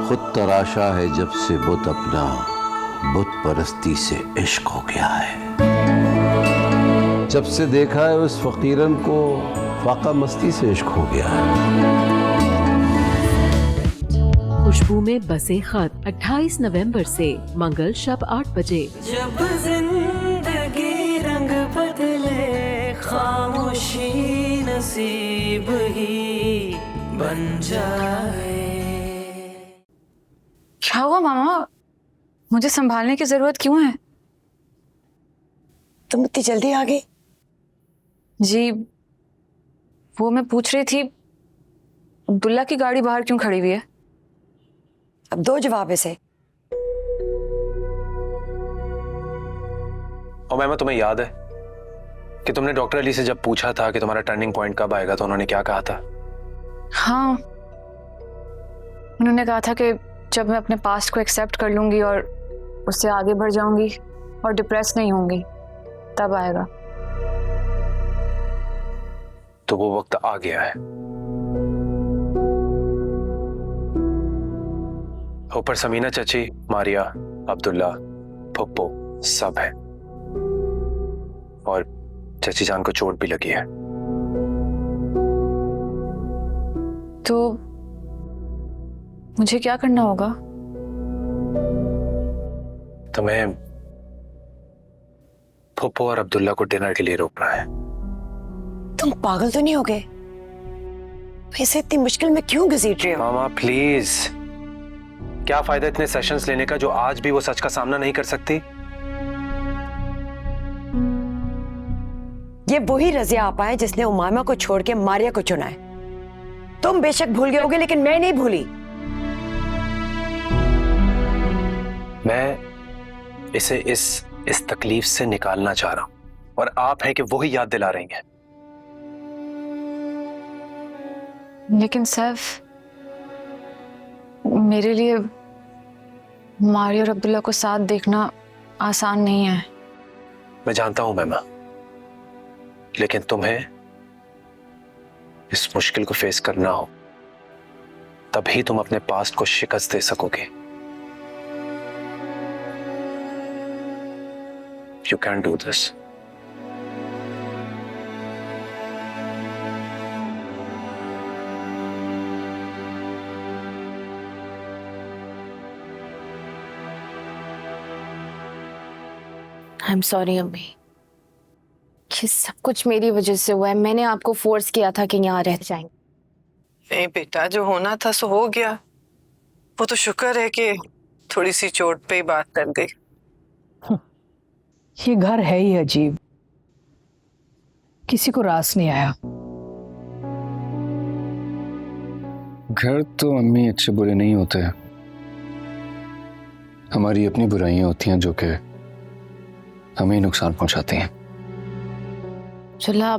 खुद तराशा है जब से बुत अपना, बुत परस्ती से इश्क हो गया है। जब से देखा है उस फकीरन को, फाका मस्ती से इश्क हो गया है। खुशबू में बसे खत 28 नवंबर से मंगल शब 8 बजे। जब जिंदगी रंग बदले, खामोशी नसीब ही बन जाए। क्या हुआ मामा? मुझे संभालने की जरूरत क्यों है? तुम इतनी जल्दी आ गई? जी वो मैं पूछ रही थी, अब्दुल्ला की गाड़ी बाहर क्यों खड़ी हुई है? अब दो जवाब इसे। और मैम, तुम्हें याद है कि तुमने डॉक्टर अली से जब पूछा था कि तुम्हारा टर्निंग पॉइंट कब आएगा, तो उन्होंने क्या कहा था? हाँ, उन्होंने कहा था कि जब मैं अपने पास्ट को एक्सेप्ट कर लूंगी और उससे आगे बढ़ जाऊंगी और डिप्रेस नहीं होंगी, तब आएगा। तो वो वक्त आ गया है। ऊपर समीना चची, मारिया, अब्दुल्ला, फुप्पो सब है, और चची जान को चोट भी लगी है। तो मुझे क्या करना होगा? तुम्हें फुप्पो और अब्दुल्ला को डिनर के लिए रोकना है। तुम पागल तो नहीं हो गए? वैसे इतनी मुश्किल में क्यों घसीट रहे हो? मामा प्लीज, क्या फायदा इतने सेशंस लेने का जो आज भी वो सच का सामना नहीं कर सकती? ये वही रजिया आपा है जिसने उमामा को छोड़ के मारिया को चुना है। तुम बेशक भूल गए होगे, लेकिन मैं नहीं भूली। मैं इसे इस तकलीफ से निकालना चाह रहा हूं, और आप हैं कि वही याद दिला रही हैं। लेकिन सैफ, मेरे लिए मारिया और अब्दुल्ला को साथ देखना आसान नहीं है। मैं जानता हूं मैमा, लेकिन तुम्हें इस मुश्किल को फेस करना हो, तभी तुम अपने पास्ट को शिकस्त दे सकोगे। You can't do this. I am sorry अम्मी, ये सब कुछ मेरी वजह से हुआ है। मैंने आपको फोर्स किया था कि यहाँ रह जाएंगे। नहीं बेटा, जो होना था सो हो गया। वो तो शुक्र है कि थोड़ी सी चोट पे ही बात कर गई। ये घर है ही अजीब, किसी को रास नहीं आया। घर तो अम्मी अच्छे बुरे नहीं होते, हमारी अपनी बुराइयां होती हैं जो कि हमें ही नुकसान पहुंचाती हैं। चला,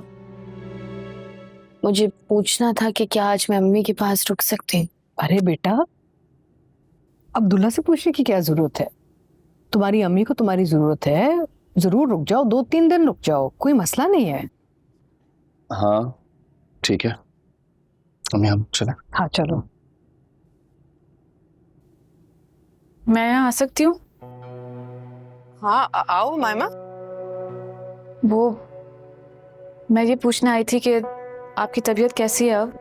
मुझे पूछना था कि क्या आज मैं अम्मी के पास रुक सकती हूँ? अरे बेटा, अब्दुल्ला से पूछने की क्या जरूरत है? तुम्हारी अम्मी को तुम्हारी जरूरत है, जरूर रुक जाओ, 2-3 दिन रुक जाओ, कोई मसला नहीं है। हाँ ठीक है अम्मी, हम चलें? हाँ चलो। मैं यहाँ आ सकती हूँ? हाँ आओ मामा। वो मैं ये पूछने आई थी कि आपकी तबीयत कैसी है अब?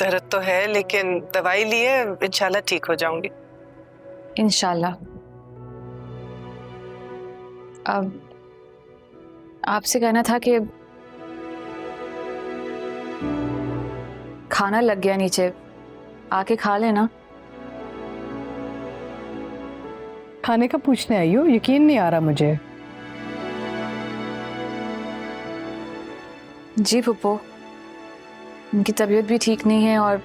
दर्द तो है, लेकिन दवाई ली है, इंशाल्लाह ठीक हो जाऊंगी। इंशाल्लाह। अब आपसे कहना था कि खाना लग गया नीचे, आके खा लेना। खाने का पूछने आई हो? यकीन नहीं आ रहा मुझे। जी फुप्पो, उनकी तबीयत भी ठीक नहीं है और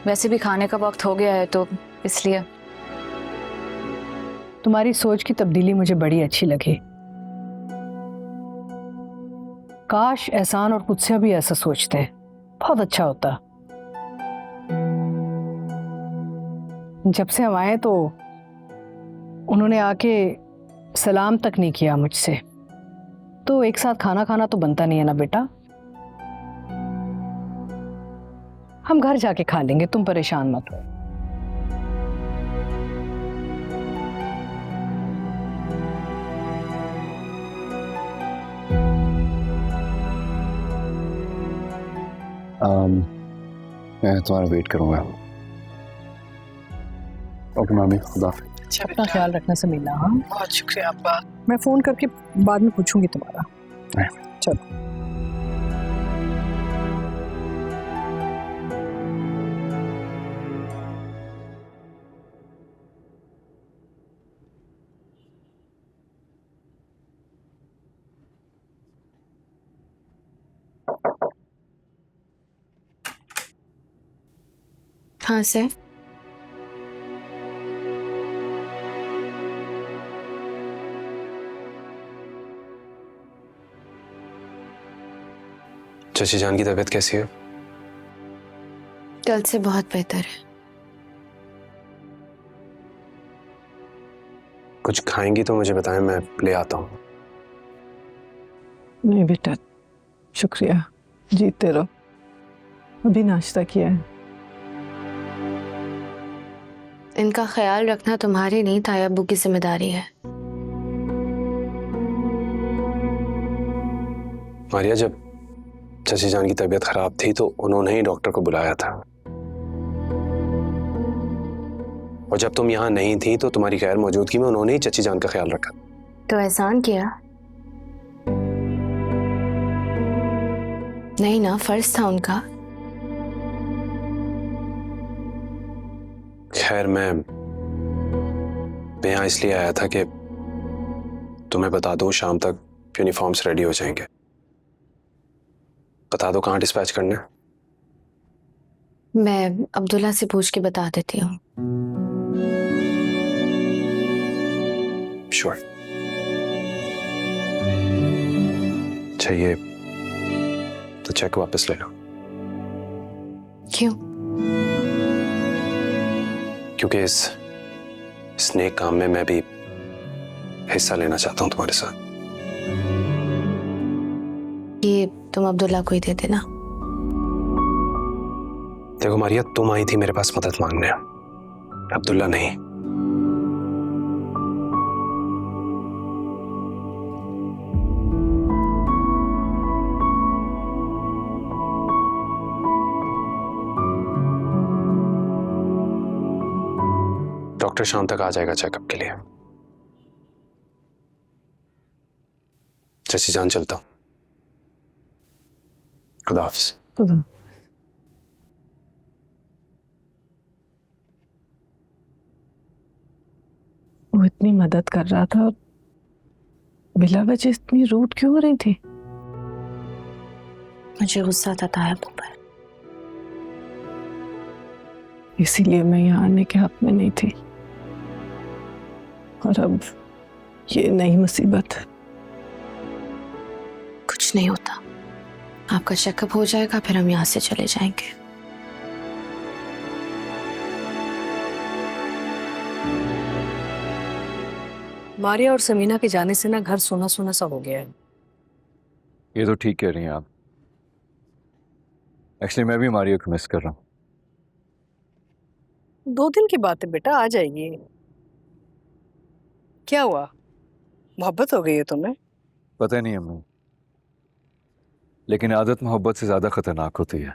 वैसे भी खाने का वक्त हो गया है, तो इसलिए। तुम्हारी सोच की तब्दीली मुझे बड़ी अच्छी लगी। काश एहसान और कुत्सिया भी ऐसा सोचते, बहुत अच्छा होता। जब से हम आए तो उन्होंने आके सलाम तक नहीं किया मुझसे, तो एक साथ खाना खाना तो बनता नहीं है ना बेटा। हम घर जाके खा लेंगे, तुम परेशान मत हो। मैं तुम्हारा वेट करूंगा। ओके मामी, खुदा हाफिज़। अच्छा अपना बेटा, ख्याल रखना समीना। हाँ, बहुत शुक्रिया अब्बा। मैं फोन करके बाद में पूछूंगी तुम्हारा। चलो। हाँ सर। चची जान की तबीयत कैसी है? कल से बहुत बेहतर है। कुछ खाएंगी तो मुझे बताएं, मैं ले आता हूँ। नहीं बेटा, शुक्रिया, जीते रहो। अभी नाश्ता किया है। इनका ख्याल रखना तुम्हारी नहीं, ताई अब्बू की जिम्मेदारी है। मारिया, जब चची जान की तबीयत खराब थी तो उन्होंने ही डॉक्टर को बुलाया था, और जब तुम यहाँ नहीं थी तो तुम्हारी गैर मौजूदगी में उन्होंने ही चची जान का ख्याल रखा। तो एहसान किया नहीं ना, फर्ज था उनका। खैर, मैं यहाँ इसलिए आया था कि तुम्हें बता दो शाम तक यूनिफॉर्म्स रेडी हो जाएंगे। बता दो कहाँ डिस्पैच करना है। मैं अब्दुल्ला से पूछ के बता देती हूँ। श्योर। चाहिए तो चेक वापस ले लो। क्यों? क्योंकि इस नेक काम में मैं भी हिस्सा लेना चाहता हूँ तुम्हारे साथ। ये तुम अब्दुल्ला को ही दे देना। देखो मारिया, तुम आई थी मेरे पास मदद मांगने, अब्दुल्ला नहीं। डॉक्टर शाम तक आ जाएगा चेकअप के लिए। चची जान, चलता हूं। खुदा हाफिज़। वो इतनी मदद कर रहा था, बिला वजह इतनी रूड क्यों हो रही थी? मुझे गुस्सा आता था अब्बू पर। इसीलिए मैं यहाँ आने के हक में नहीं थी, और अब ये नई मुसीबत। कुछ नहीं होता, आपका चेकअप हो जाएगा, फिर हम यहाँ से चले जाएंगे। मारिया और समीना के जाने से ना घर सोना सोना सा हो गया है। ये तो ठीक कह रही हैं आप। एक्चुअली मैं भी मारिया को मिस कर रहा हूँ। 2 दिन की बात है बेटा, आ जाएगी। क्या हुआ, मोहब्बत हो गई है तुम्हें? पता नहीं अम्मी, लेकिन आदत मोहब्बत से ज्यादा खतरनाक होती है।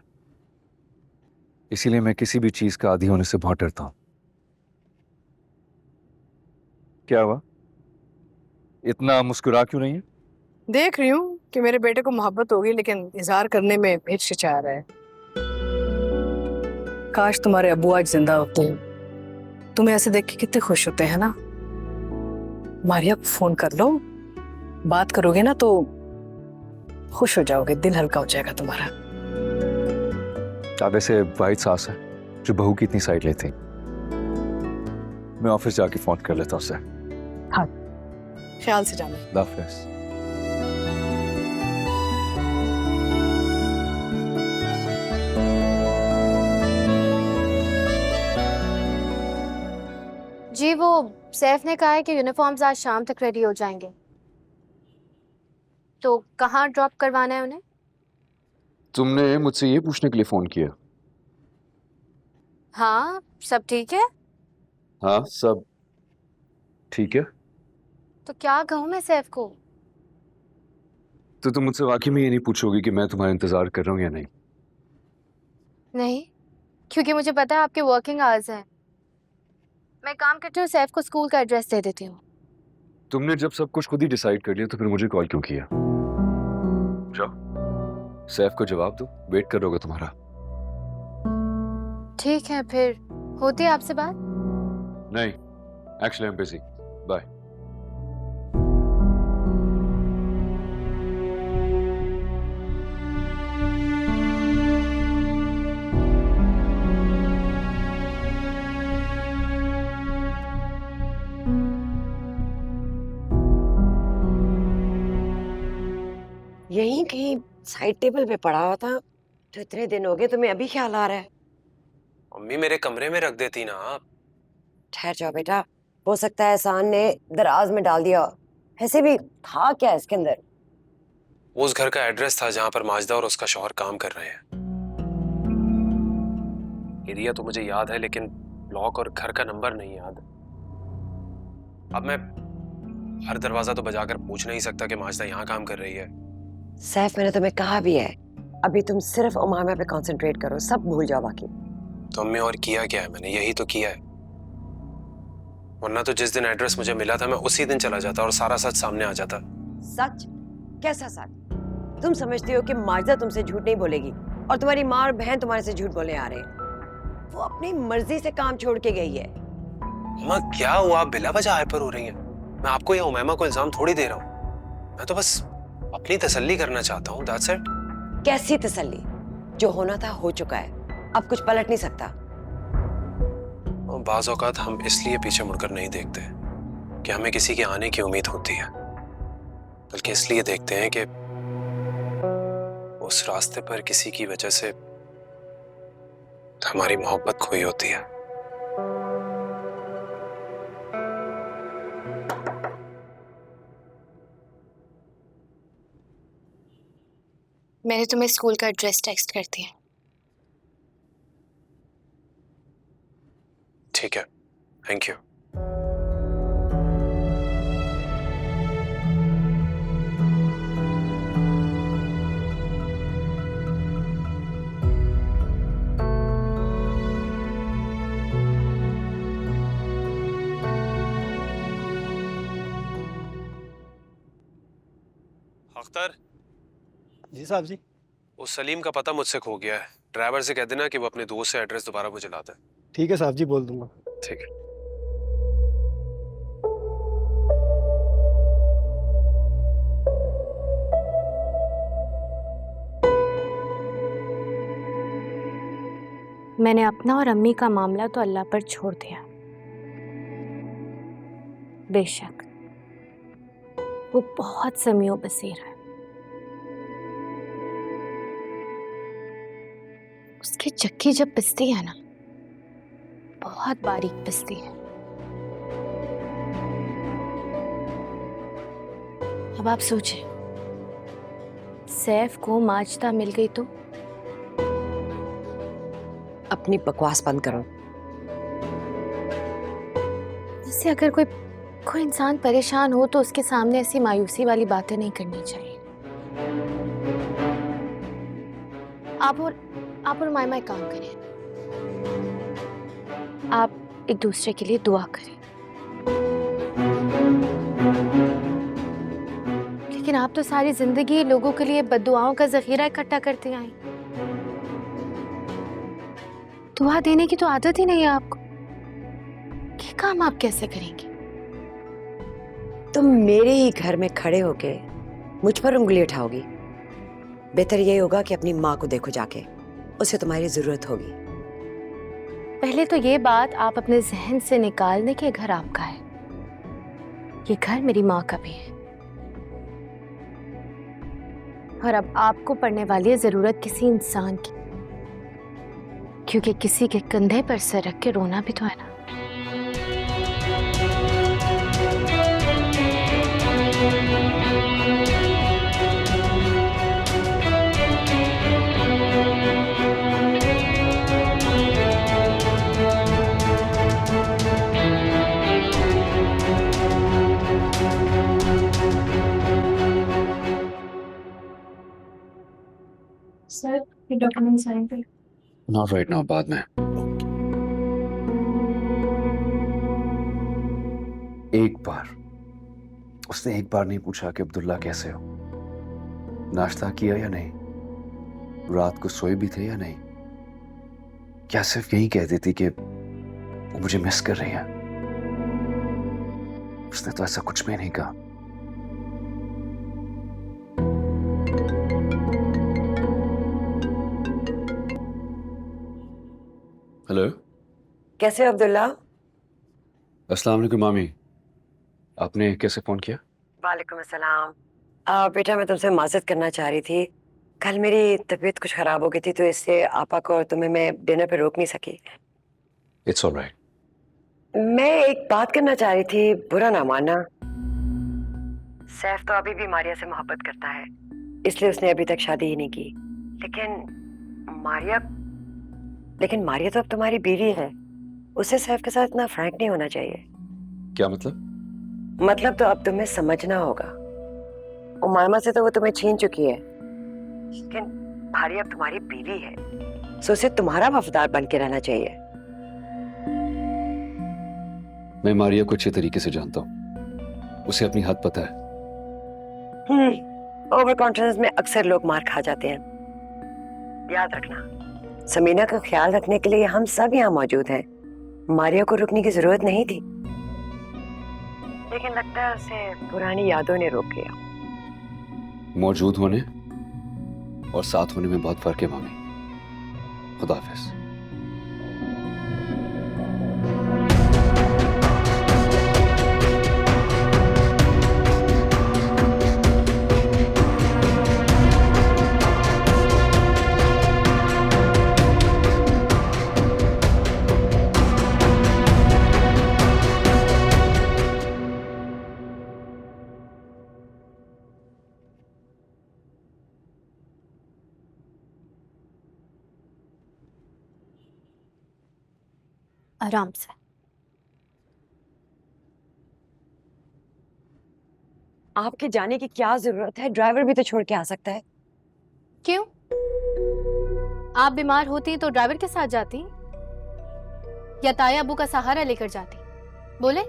इसीलिए मैं किसी भी चीज का आदी होने से बहुत डरता हूँ। क्या हुआ, इतना मुस्कुरा क्यों नहीं है? देख रही हूँ कि मेरे बेटे को मोहब्बत होगी, लेकिन इजहार करने में हिचकिचा रहा है। काश तुम्हारे अब्बू आज जिंदा होते, तुम्हें ऐसे देख के कितने खुश होते हैं ना। मारिया को फोन कर लो, बात करोगे ना तो खुश हो जाओगे, दिल हल्का हो जाएगा तुम्हारा। आप ऐसे वाहिद सास है जो बहू की इतनी साइड लेती। मैं ऑफिस जाके फोन कर लेता हूँ उसे। हाँ, ख्याल से जाना। अल्लाह हाफिज़। जी, वो सैफ ने कहा है कि यूनिफॉर्म्स आज शाम तक रेडी हो जाएंगे, तो कहाँ ड्रॉप करवाना है उन्हें? तुमने मुझसे ये पूछने के लिए फोन किया हाँ, सब ठीक है? हाँ सब ठीक है। तो क्या कहूँ मैं सैफ को? तो तुम मुझसे वाकई में ये नहीं पूछोगी कि मैं तुम्हारा इंतजार कर रहा हूँ या नहीं? नहीं, क्योंकि मुझे पता है आपके वर्किंग आवर्स हैं। मैं काम करती हूँ, सैफ को स्कूल का एड्रेस दे देती हूँ। तुमने जब सब कुछ खुद ही डिसाइड कर लिया तो फिर मुझे कॉल क्यों किया? जाओ सैफ को जवाब दो, वेट कर रहोगे तुम्हारा। ठीक है, फिर होती है आपसे बात? नहीं, actually I am busy. Bye. यहीं कहीं साइड टेबल पे पड़ा हुआ था, तो इतने दिन हो गए, तुम्हें अभी ख्याल आ रहा है? मम्मी मेरे कमरे में रख देती ना आप। ठहर जाओ बेटा, हो सकता है एहसान ने दराज में डाल दिया। ऐसे भी था क्या इसके अंदर? वो उस घर का एड्रेस था जहां पर माजदा और उसका शौहर काम कर रहे हैं। एरिया तो मुझे याद है, लेकिन ब्लॉक और घर का नंबर नहीं याद। अब मैं हर दरवाजा तो बजाकर पूछ नहीं सकता कि माजदा यहाँ काम कर रही है। सैफ, मैंने तुम्हें कहा भी है, अभी तुम सिर्फ उमामा पे कंसंट्रेट करो, सब भूल जाओ बाकी। तो अम्मी और किया क्या है? मैंने यही तो किया है, वरना तो जिस दिन एड्रेस मुझे मिला था मैं उसी दिन चला जाता और सारा सच सामने आ जाता। सच? कैसा सच? तुम समझती हो कि माजिदा तुमसे झूठ नहीं बोलेगी और तुम्हारी माँ और बहन तुम्हारे से झूठ बोलने आ रहे हैं? वो अपनी मर्जी से काम छोड़ के गई है। अम्मा क्या हुआ, आप बिला वजह हाइपर हो रही हैं? मैं आपको या उमैमा को इल्जाम थोड़ी दे रहा हूँ, मैं तो बस अपनी तसल्ली करना चाहता हूँ, दैट्स इट। कैसी तसल्ली? जो होना था हो चुका है, अब कुछ पलट नहीं सकता। और बाज़ औक़ात हम इसलिए पीछे मुड़कर नहीं देखते कि हमें किसी के आने की उम्मीद होती है, बल्कि इसलिए देखते हैं कि उस रास्ते पर किसी की वजह से हमारी मोहब्बत खोई होती है। मैंने तुम्हें स्कूल का एड्रेस टेक्स्ट कर दिया। ठीक है, थैंक यू। अख्तर जी साहब जी। उस सलीम का पता मुझसे खो गया है, ड्राइवर से कह देना कि वो अपने दोस्त से एड्रेस दोबारा मुझे ला दे। ठीक है साहब जी, बोल दूंगा। ठीक है। मैंने अपना और अम्मी का मामला तो अल्लाह पर छोड़ दिया। बेशक वो बहुत समीओ बसीर है, उसकी चक्की जब पिसती है ना, बहुत बारीक पिसती है। अब आप सोचें, सैफ को माजदा मिल गई तो? अपनी बकवास बंद करो। जैसे अगर कोई इंसान परेशान हो तो उसके सामने ऐसी मायूसी वाली बातें नहीं करनी चाहिए। आप और मायमा एक काम करें, आप एक दूसरे के लिए दुआ करें। लेकिन आप तो सारी जिंदगी लोगों के लिए बद्दुआओं का जखीरा इकट्ठा करती आई। दुआ देने की तो आदत ही नहीं है आपको। ये काम आप कैसे करेंगे? तुम मेरे ही घर में खड़े होके मुझ पर उंगली उठाओगी? बेहतर यही होगा कि अपनी माँ को देखो जाके, उसे तुम्हारी जरूरत होगी। पहले तो ये बात आप अपने जहन से निकाल दें कि ये घर आपका है, ये घर मेरी माँ का भी है। और अब आपको पड़ने वाली है जरूरत किसी इंसान की, क्योंकि किसी के कंधे पर सर रख के रोना भी तो है ना। डॉक्यूमेंट साइन कर। नॉट राइट नाउ, बाद में। एक बार उसने एक बार नहीं पूछा कि अब्दुल्ला कैसे हो, नाश्ता किया या नहीं, रात को सोए भी थे या नहीं। क्या सिर्फ यही कह देती कि वो मुझे मिस कर रही है? उसने तो ऐसा कुछ भी नहीं कहा। हेलो, कैसे हो अब्दुल्ला? अस्सलाम वालेकुम मामी, आपने कैसे फोन किया? वालेकुम अस्सलाम। बेटा मैं तुमसे माजरत करना चाह रही थी, कल मेरी तबीयत कुछ खराब हो गई थी तो इससे आपा को और तुम्हें मैं डिनर पे रोक नहीं सकी। It's alright. मैं एक बात करना चाह रही थी, बुरा ना मानना। सैफ तो अभी भी मारिया से मोहब्बत करता है, इसलिए उसने अभी तक शादी ही नहीं की। लेकिन मारिया तो अब तुम्हारी बीवी है, उसे सैफ के साथ इतना फ्रैंक नहीं होना चाहिए। क्या मतलब? मतलब तो अब तुम्हें समझना होगा। उमामा से तो वो तुम्हें छीन चुकी है, लेकिन मारिया अब तुम्हारी बीवी है, सो उसे तुम्हारा वफादार बन के रहना चाहिए। मैं मारिया को अच्छे तरीके से जानता हूँ, उसे अपनी हद पता है। ओवर कॉन्फिडेंस में अक्सर लोग मार खा जाते हैं। याद रखना, समीना का ख्याल रखने के लिए हम सब यहाँ मौजूद हैं। मारिया को रुकने की जरूरत नहीं थी, लेकिन लगता है उसे पुरानी यादों ने रोक लिया। मौजूद होने और साथ होने में बहुत फर्क है मामी। खुदा हाफिज। आराम से। आपके जाने की क्या जरूरत है? ड्राइवर भी तो छोड़ के आ सकता है। क्यों? आप बीमार होती तो ड्राइवर के साथ जाती या ताया अबू का सहारा लेकर जाती? बोले।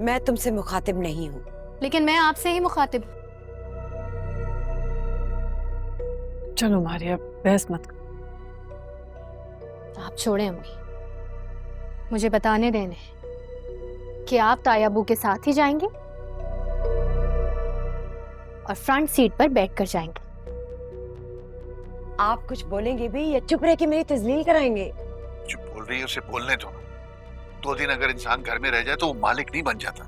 मैं तुमसे मुखातिब नहीं हूँ। लेकिन मैं आपसे ही मुखातिब हूँ। चलो मारिया, बहस मत करो। आप छोड़े अम्मी, मुझे बताने देने कि आप ताया अबू के साथ ही जाएंगे और फ्रंट सीट पर बैठकर जाएंगे। आप कुछ बोलेंगे भी या चुप रह के मेरी तजलील कराएंगे? जो बोल रही है उसे बोलने दो। 2 दिन अगर इंसान घर में रह जाए तो वो मालिक नहीं बन जाता।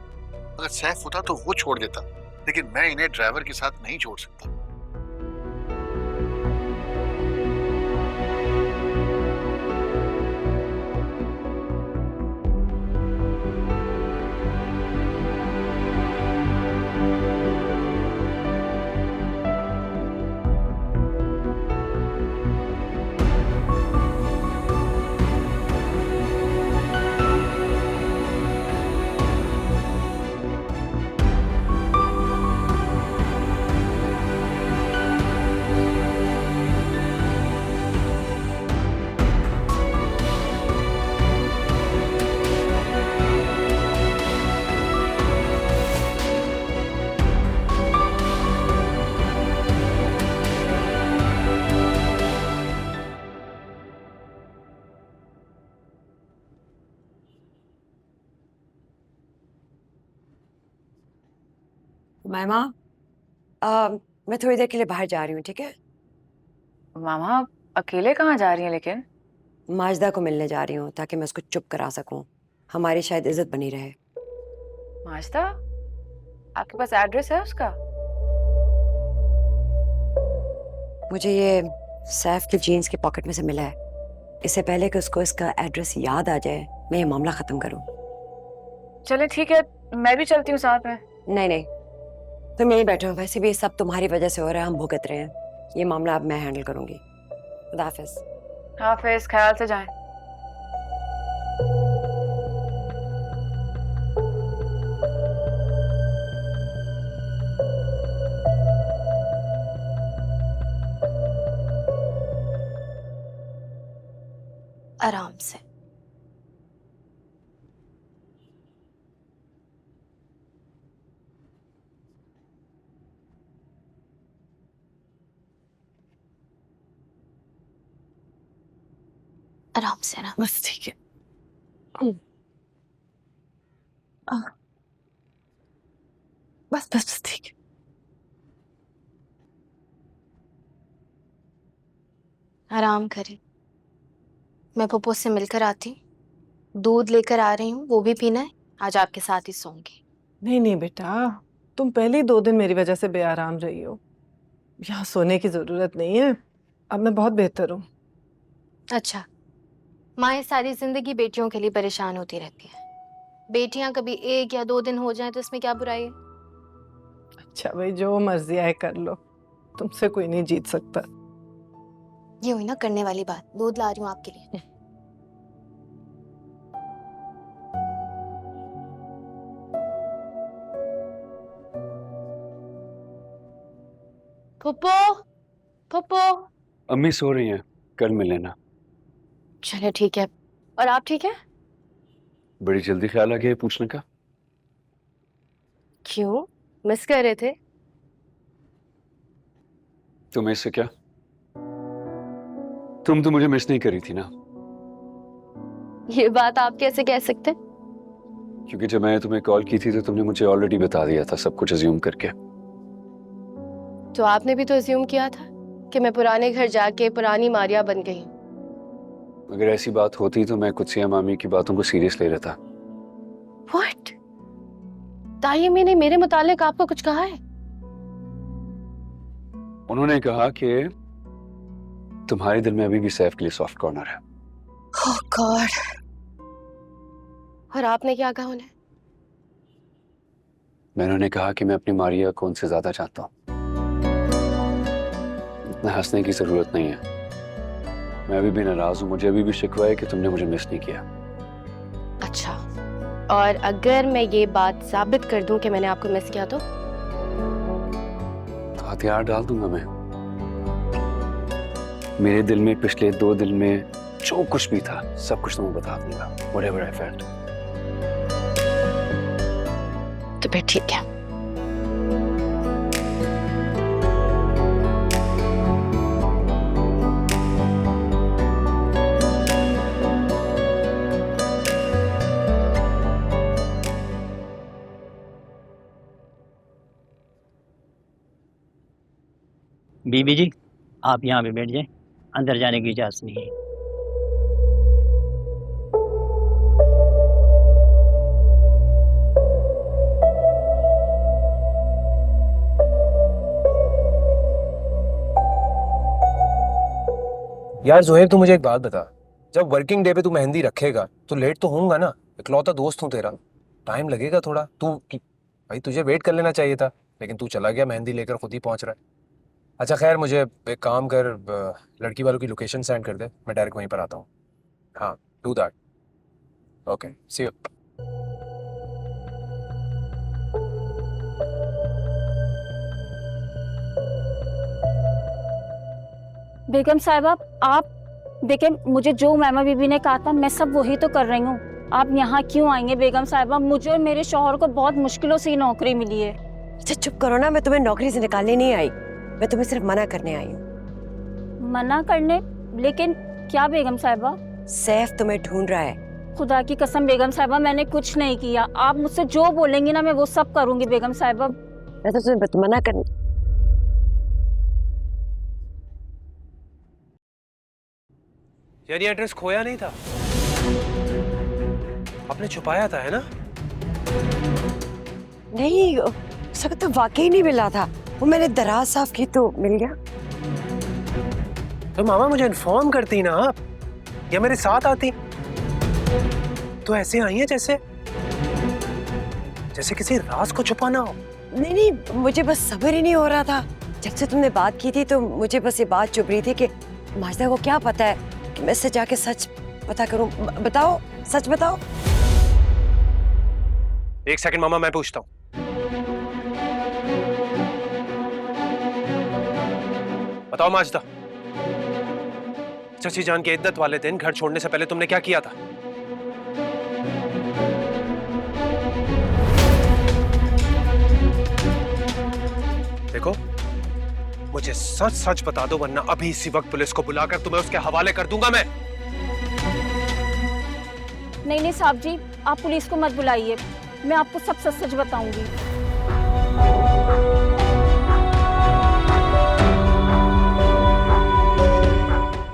अगर सैफ होता तो वो छोड़ देता, लेकिन मैं इन्हें ड्राइवर के साथ नहीं छोड़ सकता। मामा, मैं थोड़ी देर के लिए बाहर जा रही हूँ, ठीक है? मामा आप अकेले कहाँ जा रही हैं लेकिन? माजदा को मिलने जा रही हूँ ताकि मैं उसको चुप करा सकूँ, हमारी शायद इज्जत बनी रहे। माजदा, आपके पास एड्रेस है उसका? मुझे ये सैफ की जीन्स की पॉकेट में से मिला है। इससे पहले कि उसको इसका एड्रेस याद आ जाए, मैं ये मामला खत्म करूँ। चले ठीक है, मैं भी चलती हूँ साथ में। नहीं नहीं, तुम यहीं बैठो। वैसे भी सब तुम्हारी वजह से हो रहा है, हम भुगत रहे हैं। ये मामला अब मैं हैंडल करूंगी। खुदा हाफिज। हाफिज, ख्याल से जाएं। आराम से। आराम से आराम। बस ठीक है। बस बस बस ठीक है। आराम करें। मैं पप्पू से मिलकर आती हूँ, दूध लेकर आ रही हूँ, वो भी पीना है। आज आपके साथ ही सोऊंगी। नहीं नहीं बेटा, तुम पहले ही 2 दिन मेरी वजह से बेआराम रही हो। यहाँ सोने की जरूरत नहीं है। अब मैं बहुत बेहतर हूँ। अच्छा, माँ सारी जिंदगी बेटियों के लिए परेशान होती रहती है। बेटियां कभी 1 या 2 दिन हो जाएं तो इसमें क्या बुराई है? अच्छा भाई, जो मर्जी आए कर लो, तुमसे कोई नहीं जीत सकता। ये हुई ना करने वाली बात। दूध ला रही हूँ आपके लिए। पप्पू, पप्पू। अम्मी सो रही हैं, कल मिल लेना। चलो ठीक है। और आप ठीक है? बड़ी जल्दी ख्याल आ गया ये पूछने का। क्यों, मिस कर रहे थे? तुम्हें इससे क्या? तुम तो मुझे मिस नहीं करी थी ना। ये बात आप कैसे कह सकते हैं? क्योंकि जब मैंने तुम्हें कॉल की थी तो तुमने मुझे ऑलरेडी बता दिया था, सब कुछ अज्यूम करके। तो आपने भी तो अज्यूम किया था कि मैं पुराने घर जाके पुरानी मारिया बन गई। अगर ऐसी बात होती तो मैं कुछ मामी की बातों को सीरियस ले लेता। व्हाट? तायमी ने मेरे मुतालिक आपको कुछ कहा है? उन्होंने कहा कि तुम्हारे दिल में अभी भी सैफ के लिए सॉफ्ट कॉर्नर है। ओह गॉड। और आपने क्या कहा उन्हें? मैंने उन्हें कहा कि मैं अपनी मारिया को उनसे ज्यादा चाहता हूँ। इतना हंसने की जरूरत नहीं है। मैं अभी भी नाराज हूँ, मुझे अभी भी शिकवा है कि तुमने मुझे मिस नहीं किया। अच्छा, और अगर मैं ये बात साबित कर दूं कि मैंने आपको मिस किया तो हथियार डाल दूंगा मैं। मेरे दिल में पिछले 2 दिन में जो कुछ भी था सब कुछ तुम्हें बता दूंगा। Whatever I felt। तो फिर ठीक है। बीबी जी, आप यहाँ पे बैठ जाएं, अंदर जाने की इजाजत नहीं है। यार जोहेब, तू मुझे एक बात बता, जब वर्किंग डे पे तू मेहंदी रखेगा तो लेट तो होऊंगा ना? इकलौता दोस्त हूँ तेरा, टाइम लगेगा थोड़ा। तू भाई, तुझे वेट कर लेना चाहिए था, लेकिन तू चला गया मेहंदी लेकर, खुद ही पहुंच रहा है। अच्छा खैर, मुझे एक काम कर, लड़की वालों की लोकेशन सेंड कर दे, मैं डायरेक्ट वहीं पर आता हूँ। हाँ, do that. Okay, see you. बेगम साहिबा, आप देखें, मुझे जो मैमा बीबी ने कहा था मैं सब वही तो कर रही हूँ। आप यहाँ क्यों आएंगे बेगम साहिबा? मुझे और मेरे शौहर को बहुत मुश्किलों से नौकरी मिली है। अच्छा चुप करो ना, मैं तुम्हें नौकरी से निकालने नहीं आई, मैं तुम्हें सिर्फ मना करने आई हूँ। मना करने? लेकिन क्या बेगम साहिबा? सैफ तुम्हें ढूंढ रहा है। खुदा की कसम बेगम साहिबा, मैंने कुछ नहीं किया। आप मुझसे जो बोलेंगी ना मैं वो सब करूंगी बेगम साहिबा। मैं तो तुम्हें मना कर। यार ये एड्रेस खोया नहीं था, आपने छुपाया था, है ना? नहीं, उसका तो वाकई नहीं मिला था, वो मैंने दराज साफ की तो मिल गया। तो मामा मुझे इन्फॉर्म करती ना आप, या मेरे साथ आती। तो ऐसे आई है जैसे किसी राज को छुपाना हो। नहीं नहीं, मुझे बस सब्र ही नहीं हो रहा था। जब से तुमने बात की थी तो मुझे बस ये बात चुभ रही थी कि माजदा को क्या पता है कि मैं इससे जाके सच पता करूं। बताओ, सच बताओ। एक सेकंड मामा, मैं पूछता हूँ। बताओ माजदा, चची जान के इद्दत वाले दिन घर छोड़ने से पहले तुमने क्या किया था? देखो, मुझे सच सच बता दो, वरना अभी इसी वक्त पुलिस को बुलाकर तुम्हें उसके हवाले कर दूंगा मैं। नहीं नहीं साहब जी, आप पुलिस को मत बुलाइए, मैं आपको सब सच सच बताऊंगी।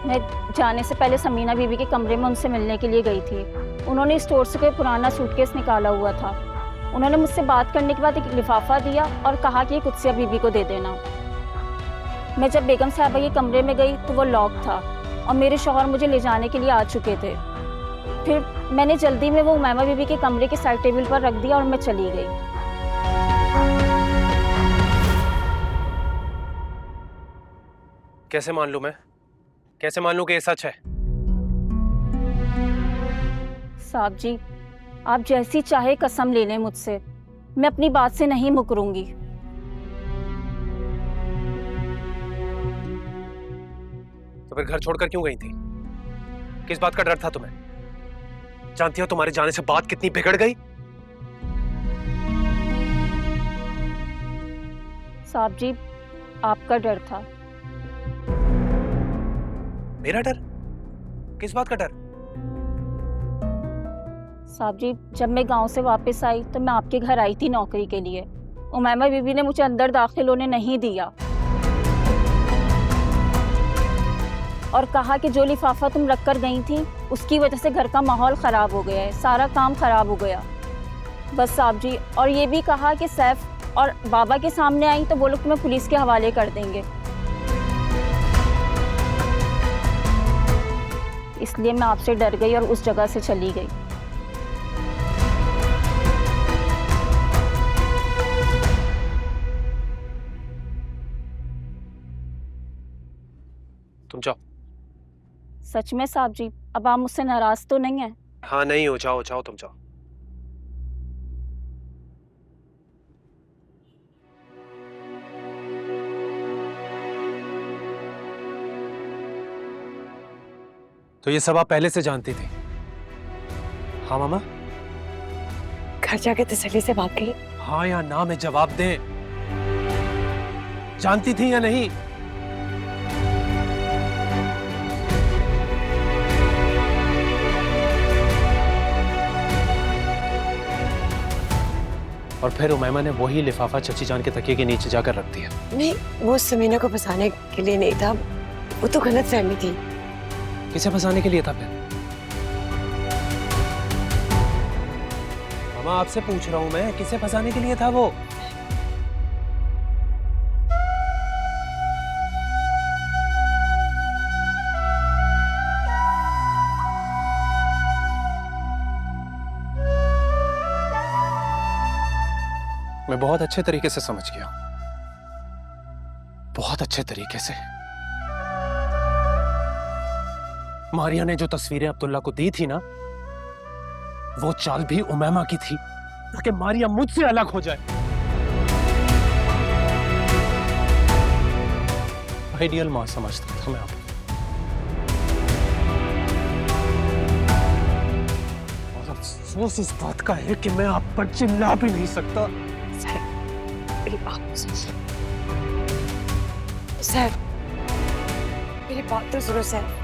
मैं जाने से पहले समीना बीबी के कमरे में उनसे मिलने के लिए गई थी। उन्होंने स्टोर से कोई पुराना सूटकेस निकाला हुआ था। उन्होंने मुझसे बात करने के बाद एक लिफाफा दिया और कहा कि ये कुत्सिया बीबी को दे देना। मैं जब बेगम साहबा के कमरे में गई तो वो लॉक था और मेरे शौहर मुझे ले जाने के लिए आ चुके थे। फिर मैंने जल्दी में वो उमैमा बीबी के कमरे के साइड टेबल पर रख दिया और मैं चली गई। कैसे मान लूं मैं? कैसे मान लूं कि ये सच है? साहब जी, आप जैसी चाहे कसम ले लें मुझसे, मैं अपनी बात से नहीं मुकरूंगी। तो फिर घर छोड़कर क्यों गई थी? किस बात का डर था तुम्हें? जानती हो तुम्हारे जाने से बात कितनी बिगड़ गई? साहब जी, आपका डर था। मेरा डर? किस बात का डर? साहब जी, जब मैं गांव से वापस आई तो मैं आपके घर आई थी नौकरी के लिए। उमैमा बीबी ने मुझे अंदर दाखिल होने नहीं दिया और कहा कि जो लिफाफा तुम रख कर गई थी उसकी वजह से घर का माहौल ख़राब हो गया है, सारा काम ख़राब हो गया। बस साहब जी, और ये भी कहा कि सैफ और बाबा के सामने आई तो वो लोग तुम्हें पुलिस के हवाले कर देंगे। इसलिए मैं आपसे डर गई और उस जगह से चली गई। तुम जाओ। सच में साहब जी, अब आप मुझसे नाराज तो नहीं हैं? हाँ नहीं हो, जाओ जाओ, तुम जाओ। तो ये सब आप पहले से जानती थी? हाँ मामा? घर जाके तसल्ली से बात कही। हाँ या ना में जवाब दें। जानती थी या नहीं? और फिर उमैमा ने वही लिफाफा चची जान के तकिए के नीचे जाकर रख दिया। नहीं, वो समीना को फंसाने के लिए नहीं था, वो तो गलत फहमी थी। किसे फंसाने के लिए था फिर? मामा आपसे पूछ रहा हूं मैं, किसे फंसाने के लिए था वो? मैं बहुत अच्छे तरीके से समझ गया, बहुत अच्छे तरीके से। मारिया ने जो तस्वीरें अब्दुल्ला को दी थी ना, वो चाल भी उमैमा की थी ताकि मारिया मुझसे अलग हो जाए। आइडियल मां समझता था मैं आपको, और अफसोस इस बात का है कि मैं आप पर चिल्ला भी नहीं सकता। सर, मेरी बात तो सुनो सर।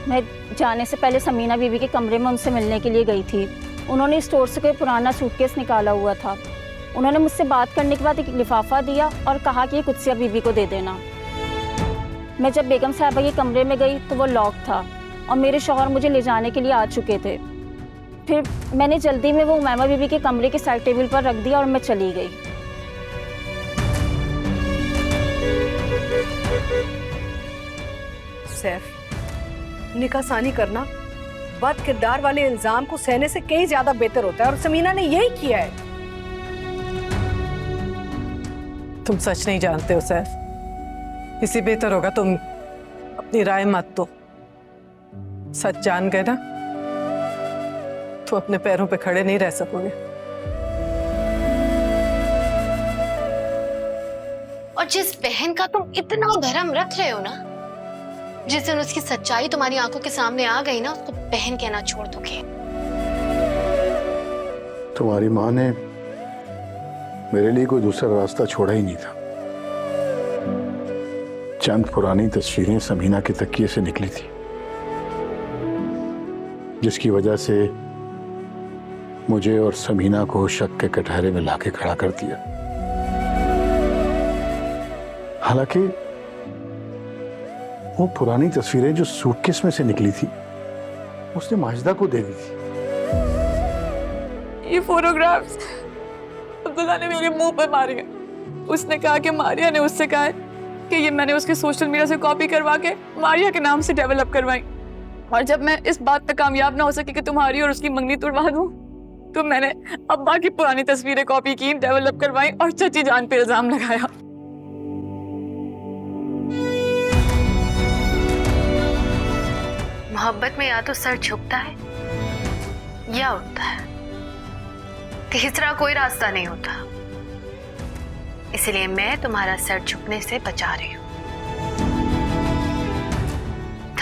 मैं जाने से पहले समीना बीबी के कमरे में उनसे मिलने के लिए गई थी। उन्होंने स्टोर से कोई पुराना सूटकेस निकाला हुआ था। उन्होंने मुझसे बात करने के बाद एक लिफाफा दिया और कहा कि ये कुत्सिया बीबी को दे देना। मैं जब बेगम साहबा के कमरे में गई तो वो लॉक था और मेरे शौहर मुझे ले जाने के लिए आ चुके थे। फिर मैंने जल्दी में वो उमैमा बीबी के कमरे के साइड टेबल पर रख दिया और मैं चली गई। सैफ, निकाहसानी करना बद किरदार वाले इल्जाम को सहने से कहीं ज्यादा बेहतर होता है और समीना ने यही किया है। तुम सच नहीं जानते हो सैफ। इसी बेहतर होगा तुम अपनी राय मत दो। सच जान गए ना तो अपने पैरों पे खड़े नहीं रह सकोगे। और जिस बहन का तुम इतना धर्म रख रहे हो ना, जिस दिन उसकी सच्चाई तुम्हारी आंखों के सामने आ गई ना, उसको बहन कहना छोड़ दोगे। तुम्हारी माँ ने मेरे लिए कोई दूसरा रास्ता छोड़ा ही नहीं था। चंद पुरानी तस्वीरें समीना के तकिए से निकली थी, जिसकी वजह से मुझे और समीना को शक के कटहरे में लाके खड़ा कर दिया। हालांकि वो पुरानी तस्वीरें जो सूटकेस में से निकली थी उसने माजिदा को दे दी थी। ये फोटोग्राफ्स अब्दुल्ला ने मेरे मुंह पर मारे हैं। उसने कहा कि मारिया ने उससे कहा कि ये मैंने उसके सोशल मीडिया से कॉपी करवा के मारिया के नाम से डेवलप करवाई। और जब मैं इस बात पे कामयाब ना हो सकी कि तुम्हारी और उसकी मंगनी तुड़वा दूं, तो मैंने अब्बा की पुरानी तस्वीरें कॉपी की, डेवलप करवाई और चची जान पे इल्जाम लगाया। मोहब्बत में या तो सर झुकता है या उठता है, तीसरा कोई रास्ता नहीं होता। इसलिए मैं तुम्हारा सर झुकने से बचा रही हूँ।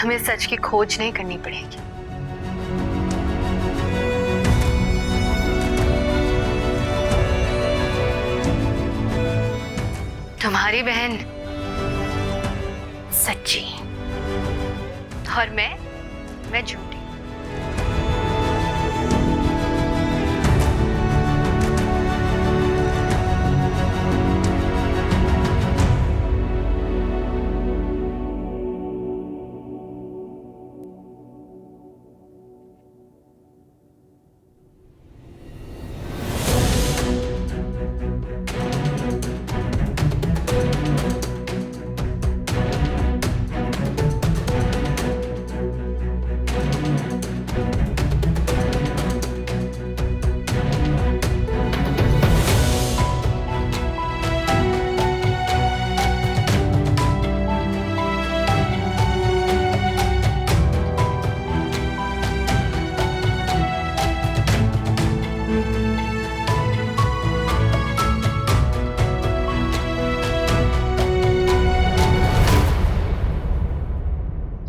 तुम्हें सच की खोज नहीं करनी पड़ेगी। तुम्हारी बहन सच्ची और मैं झूठी।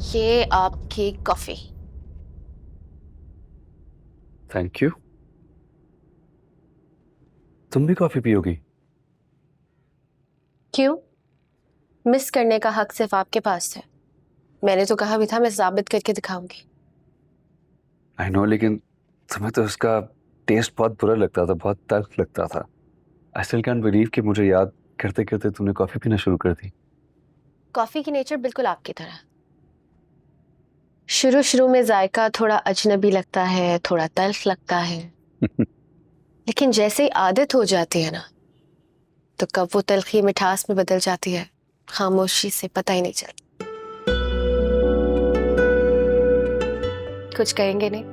ये आपकी कॉफी। Thank you. तुम भी कॉफी पियोगी? क्यों? मिस करने का हक सिर्फ आपके पास है। मैंने तो कहा भी था मैं साबित करके दिखाऊंगी। आई नो, लेकिन तुम्हें तो उसका टेस्ट बहुत बुरा लगता था, बहुत तल्ख लगता था। आई स्टिल कैंट बिलीव कि मुझे याद करते करते तुमने कॉफी पीना शुरू कर दी। कॉफी की नेचर बिल्कुल आपकी तरह। शुरू में जायका थोड़ा अजनबी लगता है, थोड़ा तल्ख लगता है लेकिन जैसे ही आदत हो जाती है ना, तो कब वो तल्खी मिठास में बदल जाती है, खामोशी से पता ही नहीं चलता। कुछ कहेंगे नहीं?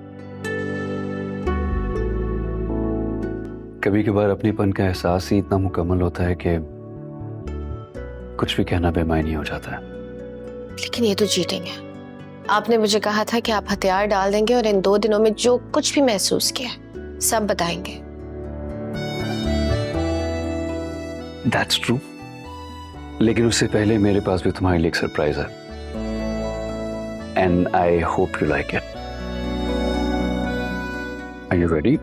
कभी कभार अपनेपन का एहसास ही इतना मुकम्मल होता है कि कुछ भी कहना बेमायनी हो जाता है। लेकिन ये तो चीटिंग है। आपने मुझे कहा था कि आप हथियार डाल देंगे और इन 2 दिनों में जो कुछ भी महसूस किया सब बताएंगे। That's true. लेकिन उससे पहले मेरे पास भी तुम्हारे लिए एक सरप्राइज है। And I hope you like it. Are you ready?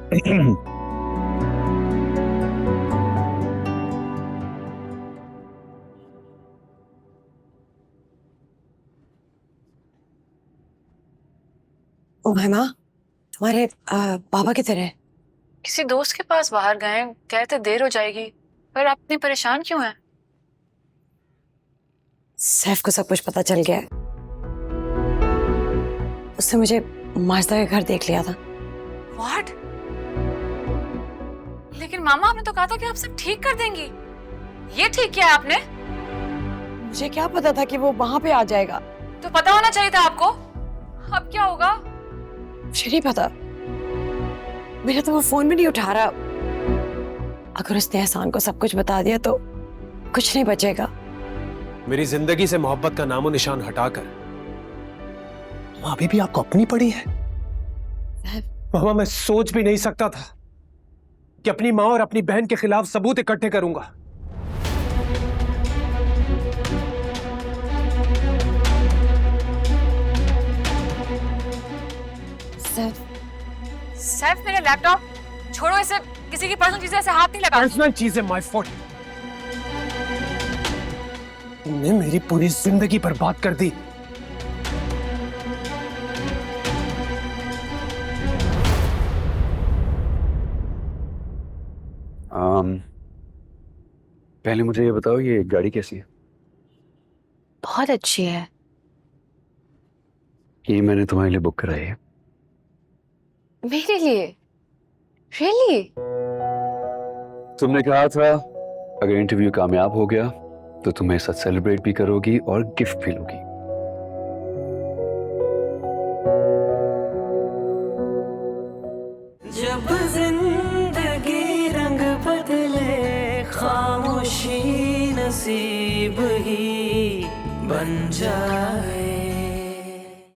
ओ भाई माँ, तुम्हारे बाबा किधर है? किसी दोस्त के पास बाहर गए, कहते देर हो जाएगी। पर आप इतनी परेशान क्यों हैं? सैफ को सब कुछ पता चल गया है। उसने मुझे माजिदा के घर देख लिया था। What? लेकिन मामा, आपने तो कहा था कि आप सब ठीक कर देंगी। ये ठीक किया आपने? मुझे क्या पता था कि वो वहां पे आ जाएगा। तो पता होना चाहिए था आपको। अब क्या होगा? मुझे नहीं पता, मेरा तो वो फोन भी नहीं उठा रहा। अगर उसने एहसान को सब कुछ बता दिया तो कुछ नहीं बचेगा। मेरी जिंदगी से मोहब्बत का नामो निशान हटाकर माँ अभी भी आपको अपनी पड़ी है। मामा, मैं सोच भी नहीं सकता था कि अपनी माँ और अपनी बहन के खिलाफ सबूत इकट्ठे करूंगा। सैफ मेरा लैपटॉप छोड़ो, इसे किसी की पर्सनल चीजें ऐसे हाथ नहीं लगा। पर्सनल चीजें माय फॉल्ट। तुमने मेरी पूरी जिंदगी बर्बाद कर दी। पहले मुझे ये बताओ, ये गाड़ी कैसी है? बहुत अच्छी है। ये मैंने तुम्हारे लिए बुक कराई है। मेरे लिए? रियली? तुमने कहा था अगर इंटरव्यू कामयाब हो गया तो तुम मेरे साथ सेलिब्रेट भी करोगी और गिफ्ट भी लोगी। जब जिंदगी रंग बदले खामोशी नसीब ही बन जाए।